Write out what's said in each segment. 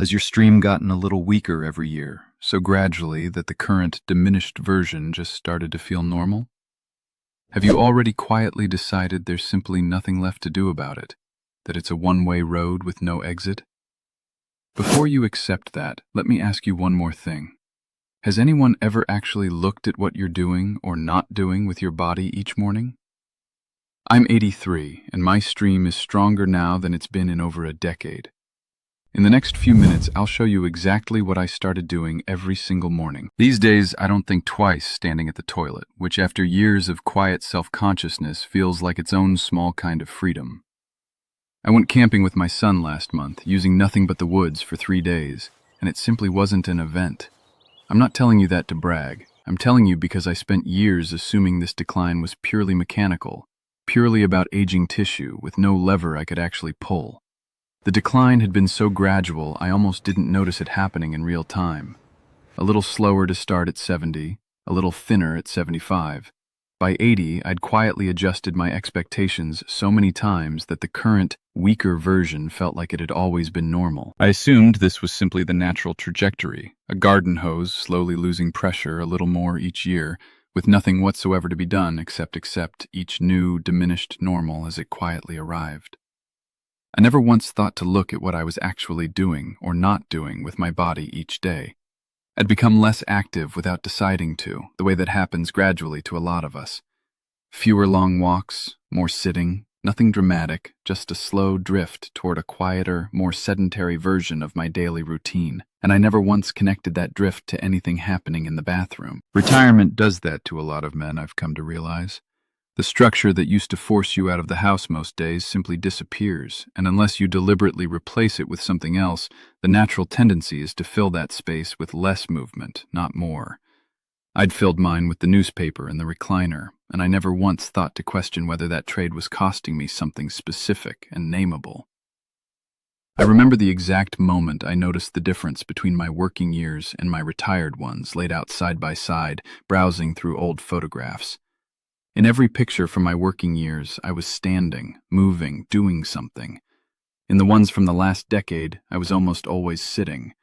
Has your stream gotten a little weaker every year, so gradually that the current diminished version just started to feel normal? Have you already quietly decided there's simply nothing left to do about it, that it's a one-way road with no exit? Before you accept that, let me ask you one more thing. Has anyone ever actually looked at what you're doing or not doing with your body each morning? I'm 83, and my stream is stronger now than it's been in over a decade. In the next few minutes, I'll show you exactly what I started doing every single morning. These days, I don't think twice standing at the toilet, which after years of quiet self-consciousness feels like its own small kind of freedom. I went camping with my son last month, using nothing but the woods for 3 days, and it simply wasn't an event. I'm not telling you that to brag. I'm telling you because I spent years assuming this decline was purely mechanical, purely about aging tissue with no lever I could actually pull. The decline had been so gradual, I almost didn't notice it happening in real time. A little slower to start at 70, a little thinner at 75. By 80, I'd quietly adjusted my expectations so many times that the current, weaker version felt like it had always been normal. I assumed this was simply the natural trajectory, a garden hose slowly losing pressure a little more each year, with nothing whatsoever to be done except accept each new, diminished normal as it quietly arrived. I never once thought to look at what I was actually doing or not doing with my body each day. I'd become less active without deciding to, the way that happens gradually to a lot of us. Fewer long walks, more sitting, nothing dramatic, just a slow drift toward a quieter, more sedentary version of my daily routine. And I never once connected that drift to anything happening in the bathroom. Retirement does that to a lot of men, I've come to realize. The structure that used to force you out of the house most days simply disappears, and unless you deliberately replace it with something else, the natural tendency is to fill that space with less movement, not more. I'd filled mine with the newspaper and the recliner, and I never once thought to question whether that trade was costing me something specific and nameable. I remember the exact moment I noticed the difference between my working years and my retired ones laid out side by side, browsing through old photographs. In every picture from my working years, I was standing, moving, doing something. In the ones from the last decade, I was almost always sitting.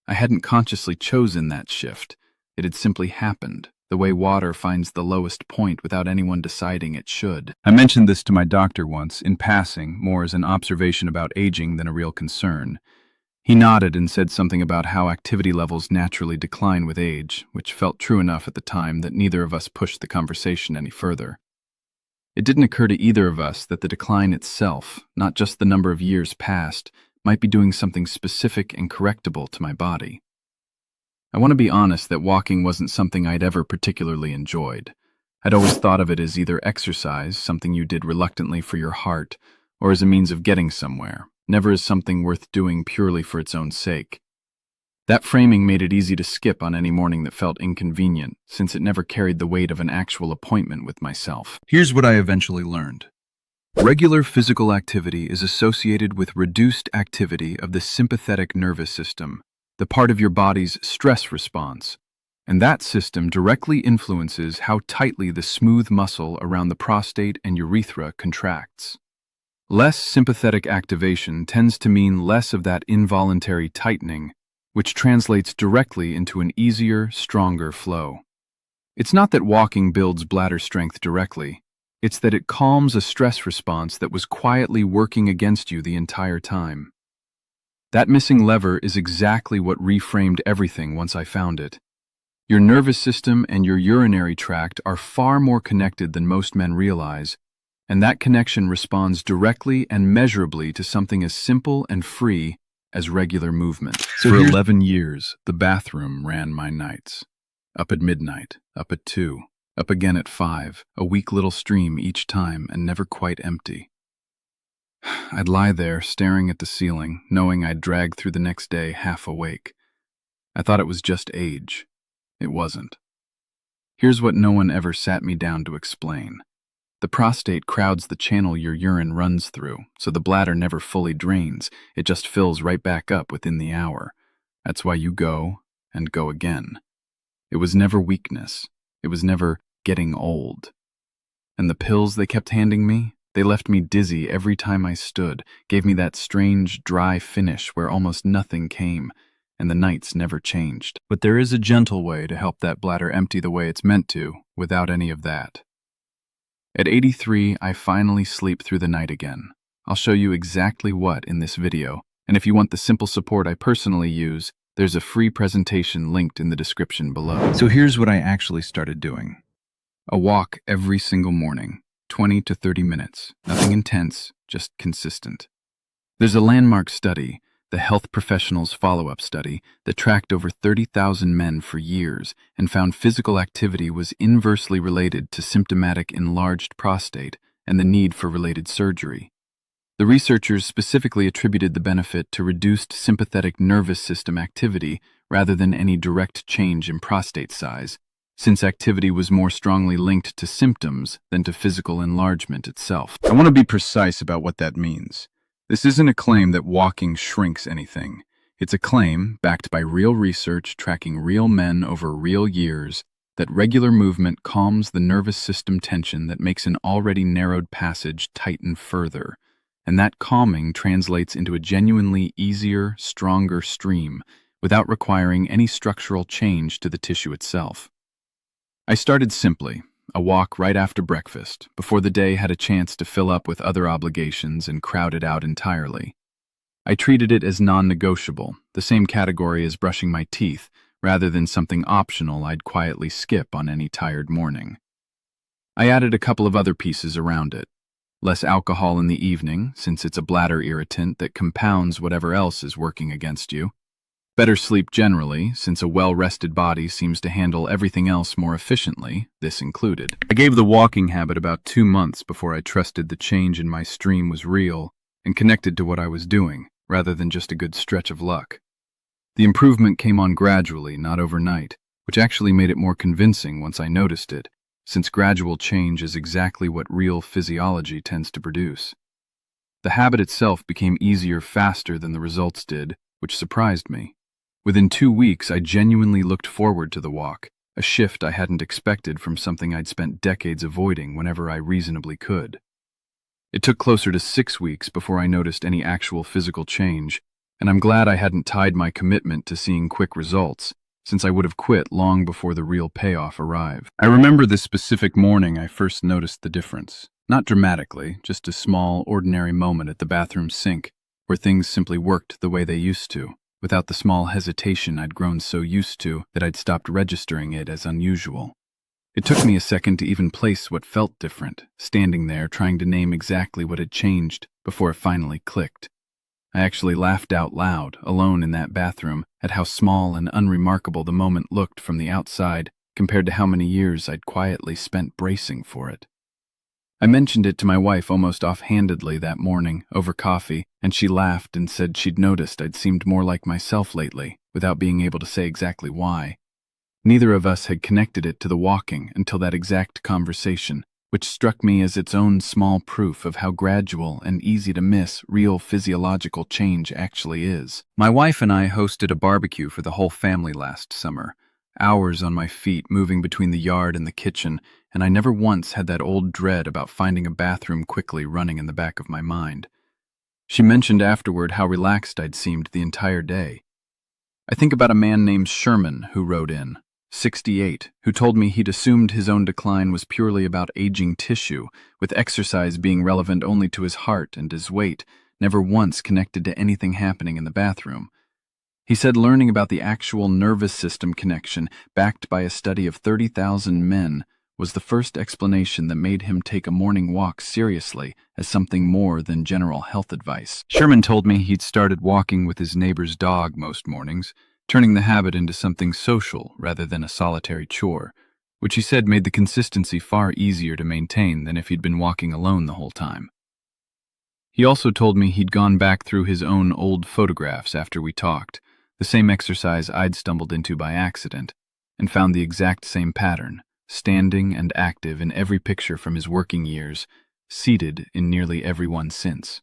I hadn't consciously chosen that shift. It had simply happened, the way water finds the lowest point without anyone deciding it should. I mentioned this to my doctor once, in passing, more as an observation about aging than a real concern. He nodded and said something about how activity levels naturally decline with age, which felt true enough at the time that neither of us pushed the conversation any further. It didn't occur to either of us that the decline itself, not just the number of years past, might be doing something specific and correctable to my body. I want to be honest that walking wasn't something I'd ever particularly enjoyed. I'd always thought of it as either exercise, something you did reluctantly for your heart, or as a means of getting somewhere, never as something worth doing purely for its own sake. That framing made it easy to skip on any morning that felt inconvenient, since it never carried the weight of an actual appointment with myself. Here's what I eventually learned. Regular physical activity is associated with reduced activity of the sympathetic nervous system, the part of your body's stress response, and that system directly influences how tightly the smooth muscle around the prostate and urethra contracts. Less sympathetic activation tends to mean less of that involuntary tightening, which translates directly into an easier, stronger flow. It's not that walking builds bladder strength directly, it's that it calms a stress response that was quietly working against you the entire time. That missing lever is exactly what reframed everything once I found it. Your nervous system and your urinary tract are far more connected than most men realize, and that connection responds directly and measurably to something as simple and free as regular movement. For 11 years, the bathroom ran my nights. Up at midnight, up at 2, up again at 5, a weak little stream each time and never quite empty. I'd lie there staring at the ceiling, knowing I'd drag through the next day half awake. I thought it was just age. It wasn't. Here's what no one ever sat me down to explain. The prostate crowds the channel your urine runs through, so the bladder never fully drains, it just fills right back up within the hour. That's why you go and go again. It was never weakness. It was never getting old. And the pills they kept handing me, They left me dizzy every time I stood, gave me that strange, dry finish where almost nothing came, and the nights never changed. But there is a gentle way to help that bladder empty the way it's meant to, without any of that. At 83, I finally sleep through the night again. I'll show you exactly what in this video, and if you want the simple support I personally use, there's a free presentation linked in the description below. So here's what I actually started doing. A walk every single morning, 20 to 30 minutes. Nothing intense, just consistent. There's a landmark study, the Health Professionals Follow-Up Study, that tracked over 30,000 men for years and found physical activity was inversely related to symptomatic enlarged prostate and the need for related surgery. The researchers specifically attributed the benefit to reduced sympathetic nervous system activity rather than any direct change in prostate size, since activity was more strongly linked to symptoms than to physical enlargement itself. I want to be precise about what that means. This isn't a claim that walking shrinks anything. It's a claim, backed by real research tracking real men over real years, that regular movement calms the nervous system tension that makes an already narrowed passage tighten further. And that calming translates into a genuinely easier, stronger stream without requiring any structural change to the tissue itself. I started simply, a walk right after breakfast, before the day had a chance to fill up with other obligations and crowd it out entirely. I treated it as non-negotiable, the same category as brushing my teeth, rather than something optional I'd quietly skip on any tired morning. I added a couple of other pieces around it. Less alcohol in the evening, since it's a bladder irritant that compounds whatever else is working against you. Better sleep generally, since a well-rested body seems to handle everything else more efficiently, this included. I gave the walking habit about 2 months before I trusted the change in my stream was real and connected to what I was doing, rather than just a good stretch of luck. The improvement came on gradually, not overnight, which actually made it more convincing once I noticed it, since gradual change is exactly what real physiology tends to produce. The habit itself became easier faster than the results did, which surprised me. Within 2 weeks, I genuinely looked forward to the walk, a shift I hadn't expected from something I'd spent decades avoiding whenever I reasonably could. It took closer to 6 weeks before I noticed any actual physical change, and I'm glad I hadn't tied my commitment to seeing quick results, since I would have quit long before the real payoff arrived. I remember this specific morning I first noticed the difference. Not dramatically, just a small, ordinary moment at the bathroom sink, where things simply worked the way they used to, without the small hesitation I'd grown so used to that I'd stopped registering it as unusual. It took me a second to even place what felt different, standing there trying to name exactly what had changed before it finally clicked. I actually laughed out loud, alone in that bathroom, at how small and unremarkable the moment looked from the outside compared to how many years I'd quietly spent bracing for it. I mentioned it to my wife almost offhandedly that morning, over coffee, and she laughed and said she'd noticed I'd seemed more like myself lately, without being able to say exactly why. Neither of us had connected it to the walking until that exact conversation, which struck me as its own small proof of how gradual and easy to miss real physiological change actually is. My wife and I hosted a barbecue for the whole family last summer. Hours on my feet moving between the yard and the kitchen, and I never once had that old dread about finding a bathroom quickly running in the back of my mind. She mentioned afterward how relaxed I'd seemed the entire day. I think about a man named Sherman who wrote in, 68, who told me he'd assumed his own decline was purely about aging tissue, with exercise being relevant only to his heart and his weight, never once connected to anything happening in the bathroom. He said learning about the actual nervous system connection, backed by a study of 30,000 men, was the first explanation that made him take a morning walk seriously as something more than general health advice. Sherman told me he'd started walking with his neighbor's dog most mornings, turning the habit into something social rather than a solitary chore, which he said made the consistency far easier to maintain than if he'd been walking alone the whole time. He also told me he'd gone back through his own old photographs after we talked, the same exercise I'd stumbled into by accident, and found the exact same pattern, standing and active in every picture from his working years, seated in nearly every one since.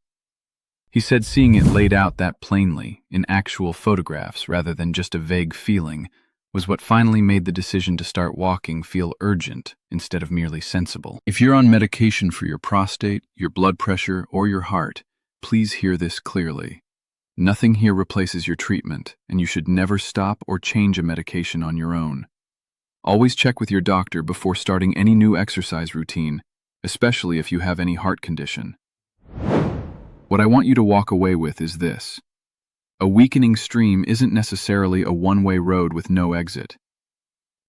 He said seeing it laid out that plainly, in actual photographs rather than just a vague feeling, was what finally made the decision to start walking feel urgent instead of merely sensible. If you're on medication for your prostate, your blood pressure, or your heart, please hear this clearly. Nothing here replaces your treatment, and you should never stop or change a medication on your own. Always check with your doctor before starting any new exercise routine, especially if you have any heart condition. What I want you to walk away with is this. A weakening stream isn't necessarily a one-way road with no exit.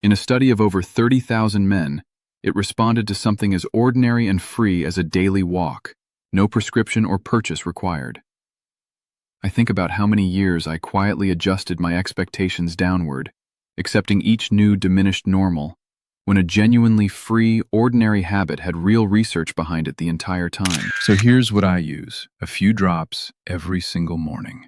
In a study of over 30,000 men, it responded to something as ordinary and free as a daily walk, no prescription or purchase required. I think about how many years I quietly adjusted my expectations downward, accepting each new diminished normal, when a genuinely free, ordinary habit had real research behind it the entire time. So here's what I use: a few drops every single morning.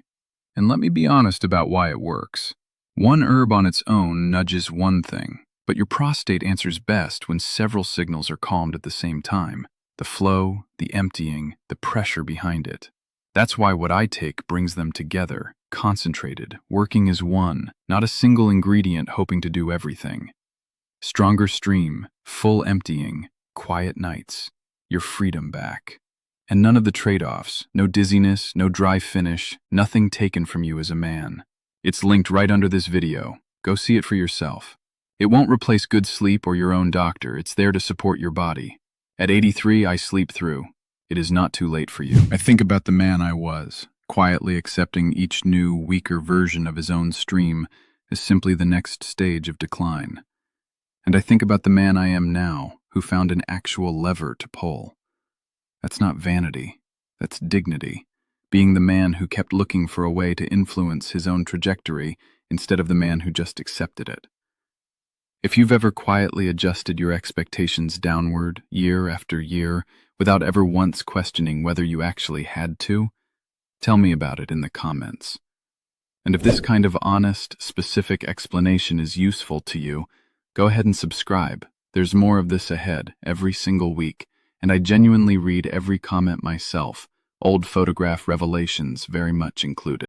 And let me be honest about why it works. One herb on its own nudges one thing, but your prostate answers best when several signals are calmed at the same time. The flow, the emptying, the pressure behind it. That's why what I take brings them together, concentrated, working as one, not a single ingredient hoping to do everything. Stronger stream, full emptying, quiet nights, your freedom back. And none of the trade-offs, no dizziness, no dry finish, nothing taken from you as a man. It's linked right under this video. Go see it for yourself. It won't replace good sleep or your own doctor. It's there to support your body. At 83, I sleep through. It is not too late for you. I think about the man I was, quietly accepting each new, weaker version of his own stream as simply the next stage of decline. And I think about the man I am now, who found an actual lever to pull. That's not vanity. That's dignity. Being the man who kept looking for a way to influence his own trajectory instead of the man who just accepted it. If you've ever quietly adjusted your expectations downward, year after year, without ever once questioning whether you actually had to, tell me about it in the comments. And if this kind of honest, specific explanation is useful to you, go ahead and subscribe. There's more of this ahead, every single week. And I genuinely read every comment myself, old photograph revelations very much included.